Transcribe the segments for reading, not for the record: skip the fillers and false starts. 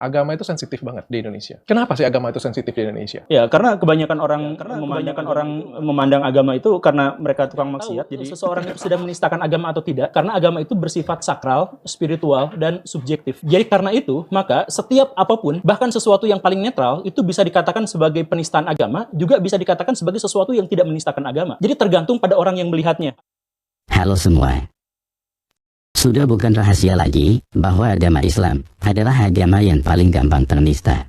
agama itu sensitif banget di Indonesia. Kenapa sih agama itu sensitif di Indonesia? Ya, karena kebanyakan orang memandang agama itu karena mereka tukang maksiat. Jadi seseorang itu sudah menistakan agama atau tidak, karena agama itu bersifat sakral, spiritual, dan subjektif. Jadi karena itu, maka setiap apapun, bahkan sesuatu yang paling netral, itu bisa dikatakan sebagai penistaan agama, juga bisa dikatakan sebagai sesuatu yang tidak menistakan agama. Jadi tergantung pada orang yang melihatnya. Halo semua. Sudah bukan rahasia lagi bahwa agama Islam adalah agama yang paling gampang ternista.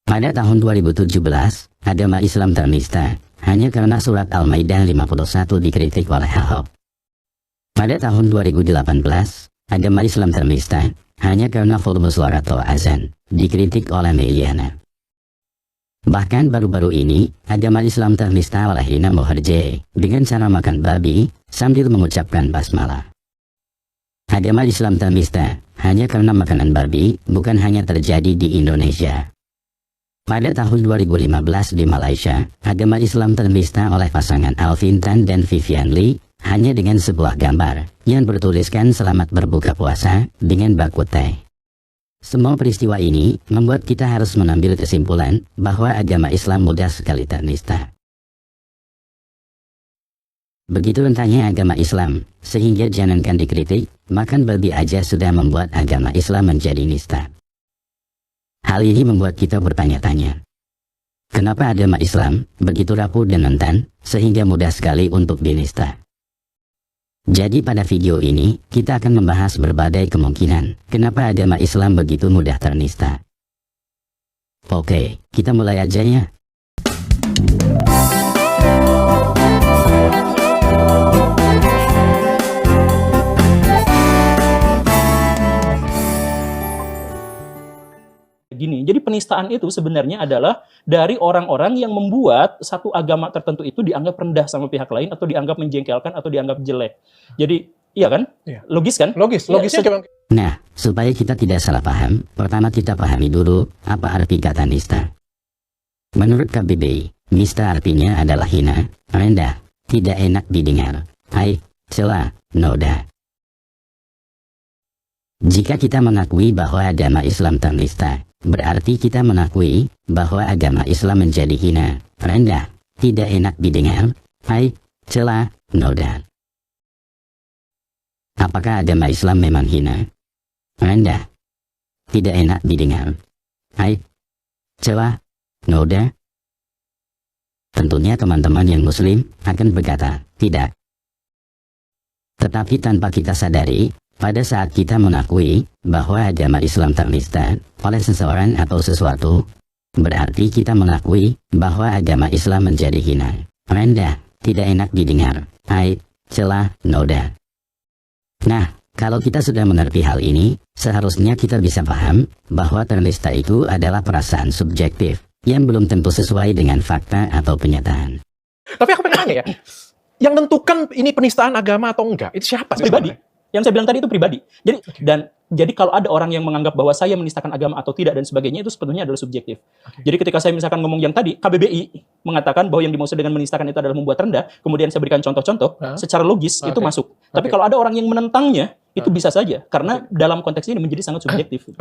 Pada tahun 2017, agama Islam ternista hanya karena surat Al-Maidah 51 dikritik oleh Ahok. Pada tahun 2018, agama Islam ternista hanya karena volume suara atau azan dikritik oleh Meliana. Bahkan baru-baru ini, agama Islam ternista oleh Hina Moharje dengan cara makan babi sambil mengucapkan basmalah. Agama Islam ternista hanya karena makanan babi bukan hanya terjadi di Indonesia. Pada tahun 2015 di Malaysia, agama Islam ternista oleh pasangan Alvin Tan dan Vivian Lee hanya dengan sebuah gambar yang bertuliskan selamat berbuka puasa dengan baku teh. Semua peristiwa ini membuat kita harus mengambil kesimpulan bahwa agama Islam mudah sekali ternista. Begitu rentanya agama Islam, sehingga jangankan dikritik, makan babi aja sudah membuat agama Islam menjadi nista. Hal ini membuat kita bertanya-tanya, kenapa agama Islam begitu rapuh dan rentan, sehingga mudah sekali untuk dinista? Jadi pada video ini, kita akan membahas berbagai kemungkinan, kenapa agama Islam begitu mudah ternista. Oke, kita mulai aja ya. Gini, jadi penistaan itu sebenarnya adalah dari orang-orang yang membuat satu agama tertentu itu dianggap rendah sama pihak lain atau dianggap menjengkelkan atau dianggap jelek. Jadi, iya kan? Iya. Logis kan? Logisnya cuma... Nah, supaya kita tidak salah paham, pertama kita pahami dulu apa arti kata nista. Menurut KBBI, nista artinya adalah hina, rendah, tidak enak didengar, celah, noda. Jika kita mengakui bahwa agama Islam ternista, berarti kita mengakui bahwa agama Islam menjadi hina, rendah, tidak enak didengar, celah, noda. Apakah agama Islam memang hina, rendah, tidak enak didengar, celah, noda? Tentunya teman-teman yang muslim akan berkata, tidak. Tetapi tanpa kita sadari, pada saat kita mengakui bahwa agama Islam ternista oleh seseorang atau sesuatu, berarti kita mengakui bahwa agama Islam menjadi hina, rendah, tidak enak didengar, celah, noda. Nah, kalau kita sudah mengerti hal ini, seharusnya kita bisa paham bahwa ternista itu adalah perasaan subjektif yang belum tentu sesuai dengan fakta atau kenyataan. Tapi aku pengen nanya ya, yang menentukan ini penistaan agama atau enggak, itu siapa sih? Pribadi. Yang saya bilang tadi itu pribadi. Jadi kalau ada orang yang menganggap bahwa saya menistakan agama atau tidak dan sebagainya, itu sebetulnya adalah subjektif. Jadi ketika saya misalkan ngomong yang tadi, KBBI mengatakan bahwa yang dimaksud dengan menistakan itu adalah membuat rendah, kemudian saya berikan contoh-contoh, secara logis itu masuk. Tapi kalau ada orang yang menentangnya, itu bisa saja. Karena dalam konteks ini menjadi sangat subjektif.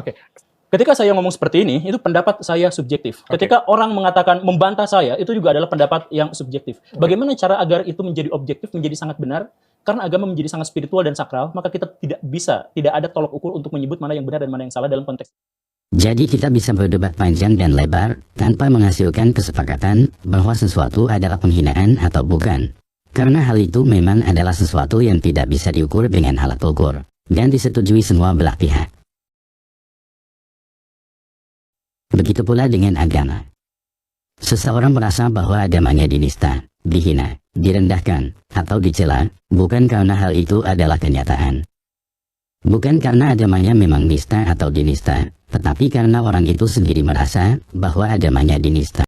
Ketika saya ngomong seperti ini, itu pendapat saya subjektif. Ketika orang mengatakan membantah saya, itu juga adalah pendapat yang subjektif. Bagaimana cara agar itu menjadi objektif, menjadi sangat benar? Karena agama menjadi sangat spiritual dan sakral, maka kita tidak ada tolok ukur untuk menyebut mana yang benar dan mana yang salah dalam konteks. Jadi kita bisa berdebat panjang dan lebar, tanpa menghasilkan kesepakatan bahwa sesuatu adalah penghinaan atau bukan. Karena hal itu memang adalah sesuatu yang tidak bisa diukur dengan alat ukur, dan disetujui semua belah pihak. Begitu pula dengan agama. Seseorang merasa bahwa agamanya dinista, dihina, direndahkan, atau dicela, bukan karena hal itu adalah kenyataan. Bukan karena agamanya memang nista atau dinista, tetapi karena orang itu sendiri merasa bahwa agamanya dinista.